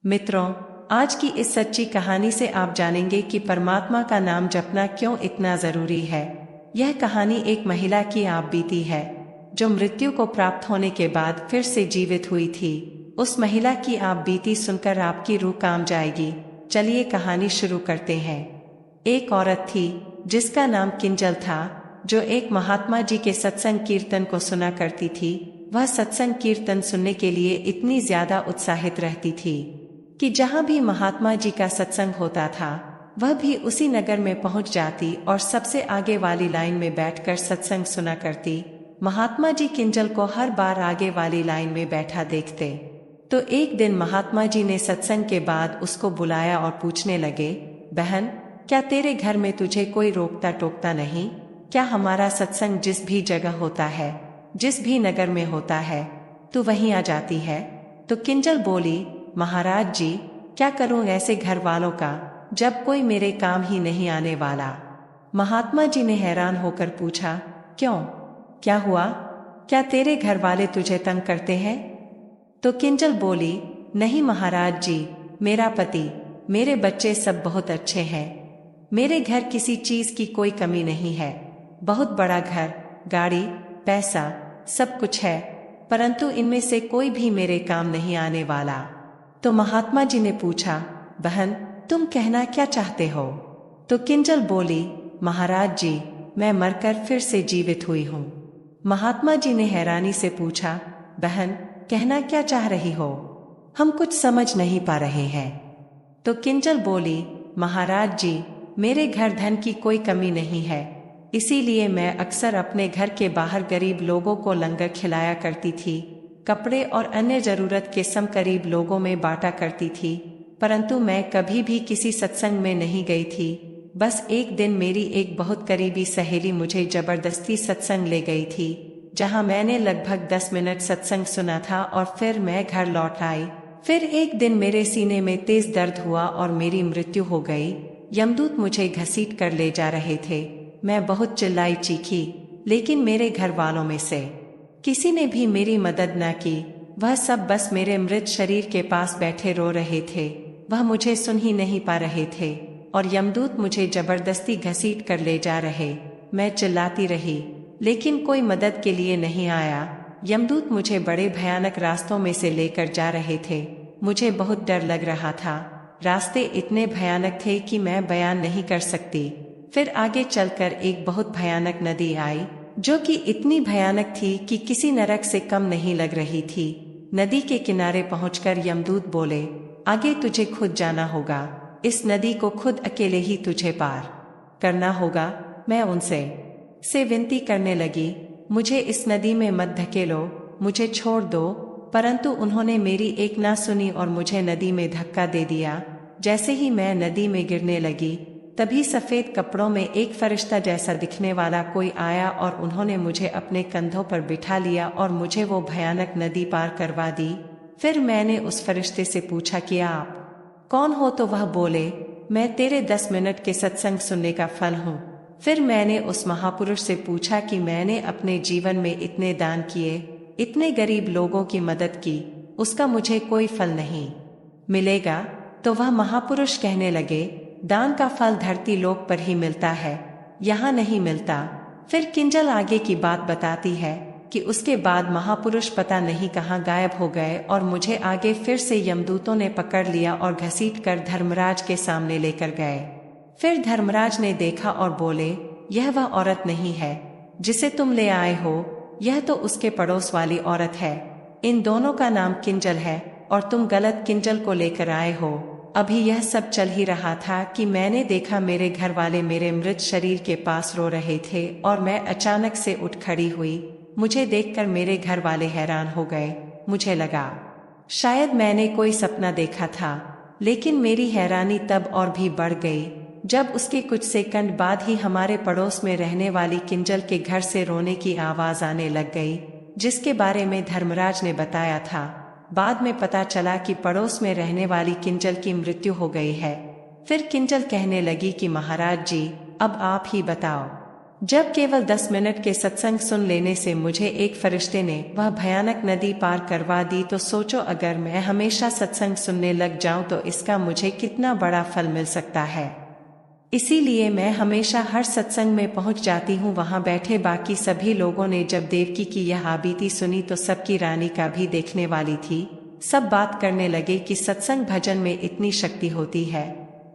मित्रों, आज की इस सच्ची कहानी से आप जानेंगे कि परमात्मा का नाम जपना क्यों इतना जरूरी है। यह कहानी एक महिला की आप बीती है जो मृत्यु को प्राप्त होने के बाद फिर से जीवित हुई थी। उस महिला की आप बीती सुनकर आपकी रूह कांप जाएगी। चलिए कहानी शुरू करते हैं। एक औरत थी जिसका नाम किंजल था, जो एक महात्मा जी के सत्संग कीर्तन को सुना करती थी। वह सत्संग कीर्तन सुनने के लिए इतनी ज्यादा उत्साहित रहती थी कि जहाँ भी महात्मा जी का सत्संग होता था वह भी उसी नगर में पहुंच जाती और सबसे आगे वाली लाइन में बैठकर सत्संग सुना करती। महात्मा जी किंजल को हर बार आगे वाली लाइन में बैठा देखते तो एक दिन महात्मा जी ने सत्संग के बाद उसको बुलाया और पूछने लगे, बहन, क्या तेरे घर में तुझे कोई रोकता टोकता नहीं? क्या हमारा सत्संग जिस भी जगह होता है, जिस भी नगर में होता है, तू वहीं आ जाती है? तो किंजल बोली, महाराज जी, क्या करूं ऐसे घर वालों का, जब कोई मेरे काम ही नहीं आने वाला। महात्मा जी ने हैरान होकर पूछा, क्यों, क्या हुआ? क्या तेरे घर वाले तुझे तंग करते हैं? तो किंजल बोली, नहीं महाराज जी, मेरा पति, मेरे बच्चे सब बहुत अच्छे हैं। मेरे घर किसी चीज की कोई कमी नहीं है। बहुत बड़ा घर, गाड़ी, पैसा, सब कुछ है, परंतु इनमें से कोई भी मेरे काम नहीं आने वाला। तो महात्मा जी ने पूछा, बहन, तुम कहना क्या चाहते हो? तो किंजल बोली, महाराज जी, मैं मरकर फिर से जीवित हुई हूँ। महात्मा जी ने हैरानी से पूछा, बहन, कहना क्या चाह रही हो? हम कुछ समझ नहीं पा रहे हैं। तो किंजल बोली, महाराज जी, मेरे घर धन की कोई कमी नहीं है, इसीलिए मैं अक्सर अपने घर के बाहर गरीब लोगों को लंगर खिलाया करती थी, कपड़े और अन्य जरूरत के समकरीब लोगों में बांटा करती थी। परंतु मैं कभी भी किसी सत्संग में नहीं गई थी। बस एक दिन मेरी एक बहुत करीबी सहेली मुझे जबरदस्ती सत्संग ले गई थी, जहां मैंने लगभग 10 मिनट सत्संग सुना था और फिर मैं घर लौट आई। फिर एक दिन मेरे सीने में तेज दर्द हुआ और मेरी मृत्यु हो गई। यमदूत मुझे घसीट कर ले जा रहे थे। मैं बहुत चिल्लाई चीखी, लेकिन मेरे घर वालों में से किसी ने भी मेरी मदद न की। वह सब बस मेरे मृत शरीर के पास बैठे रो रहे थे। वह मुझे सुन ही नहीं पा रहे थे और यमदूत मुझे जबरदस्ती घसीट कर ले जा रहे। मैं चिल्लाती रही, लेकिन कोई मदद के लिए नहीं आया। यमदूत मुझे बड़े भयानक रास्तों में से लेकर जा रहे थे। मुझे बहुत डर लग रहा था। रास्ते इतने भयानक थे कि मैं बयान नहीं कर सकती। फिर आगे चलकर एक बहुत भयानक नदी आई, जो कि इतनी भयानक थी कि किसी नरक से कम नहीं लग रही थी। नदी के किनारे पहुंचकर यमदूत बोले, आगे तुझे खुद जाना होगा। इस नदी को खुद अकेले ही तुझे पार करना होगा। मैं उनसे विनती करने लगी, मुझे इस नदी में मत धकेलो, मुझे छोड़ दो। परंतु उन्होंने मेरी एक ना सुनी और मुझे नदी में धक्का दे दिया। जैसे ही मैं नदी में गिरने लगी, तभी सफेद कपड़ों में एक फरिश्ता जैसा दिखने वाला कोई आया और उन्होंने मुझे अपने कंधों पर बिठा लिया और मुझे वो भयानक नदी पार करवा दी। फिर मैंने उस फरिश्ते से पूछा कि आप कौन हो? तो वह बोले, मैं तेरे 10 मिनट के सत्संग सुनने का फल हूँ। फिर मैंने उस महापुरुष से पूछा कि मैंने अपने जीवन में इतने दान किए, इतने गरीब लोगों की मदद की, उसका मुझे कोई फल नहीं मिलेगा? तो वह महापुरुष कहने लगे, दान का फल धरती लोक पर ही मिलता है, यहाँ नहीं मिलता। फिर किंजल आगे की बात बताती है कि उसके बाद महापुरुष पता नहीं कहाँ गायब हो गए और मुझे आगे फिर से यमदूतों ने पकड़ लिया और घसीट कर धर्मराज के सामने लेकर गए। फिर धर्मराज ने देखा और बोले, यह वह औरत नहीं है जिसे तुम ले आए हो, यह तो उसके पड़ोस वाली औरत है। इन दोनों का नाम किंजल है और तुम गलत किंजल को लेकर आए हो। अभी यह सब चल ही रहा था कि मैंने देखा मेरे घर वाले मेरे मृत शरीर के पास रो रहे थे और मैं अचानक से उठ खड़ी हुई। मुझे देखकर मेरे घर वाले हैरान हो गए। मुझे लगा शायद मैंने कोई सपना देखा था, लेकिन मेरी हैरानी तब और भी बढ़ गई जब उसके कुछ सेकंड बाद ही हमारे पड़ोस में रहने वाली किंजल के घर से रोने की आवाज आने लग गई, जिसके बारे में धर्मराज ने बताया था। बाद में पता चला कि पड़ोस में रहने वाली किंजल की मृत्यु हो गई है। फिर किंजल कहने लगी कि महाराज जी, अब आप ही बताओ, जब केवल 10 मिनट के सत्संग सुन लेने से मुझे एक फरिश्ते ने वह भयानक नदी पार करवा दी, तो सोचो अगर मैं हमेशा सत्संग सुनने लग जाऊं तो इसका मुझे कितना बड़ा फल मिल सकता है। इसीलिए मैं हमेशा हर सत्संग में पहुंच जाती हूं। वहां बैठे बाकी सभी लोगों ने जब देवकी की यह आबीती सुनी तो सबकी रानी का भी देखने वाली थी। सब बात करने लगे कि सत्संग भजन में इतनी शक्ति होती है।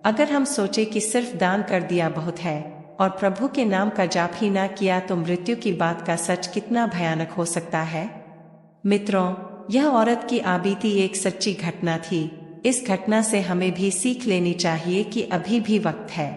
अगर हम सोचे कि सिर्फ दान कर दिया बहुत है और प्रभु के नाम का जाप ही ना किया तो मृत्यु की बात का सच कितना भयानक हो सकता है। मित्रों, यह औरत की आबीती एक सच्ची घटना थी। इस घटना से हमें भी सीख लेनी चाहिए कि अभी भी वक्त है।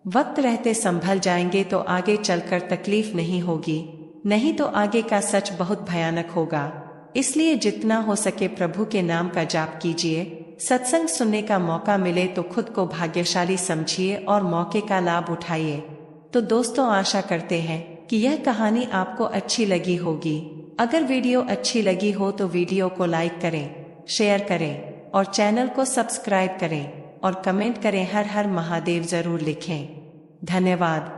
वक्त रहते संभल जाएंगे तो आगे चलकर तकलीफ नहीं होगी, नहीं तो आगे का सच बहुत भयानक होगा। इसलिए जितना हो सके प्रभु के नाम का जाप कीजिए। सत्संग सुनने का मौका मिले तो खुद को भाग्यशाली समझिए और मौके का लाभ उठाइए। तो दोस्तों, आशा करते हैं कि यह कहानी आपको अच्छी लगी होगी। अगर वीडियो अच्छी लगी हो तो वीडियो को लाइक करें, शेयर करें और चैनल को सब्सक्राइब करें और कमेंट करें। हर हर महादेव जरूर लिखें। धन्यवाद।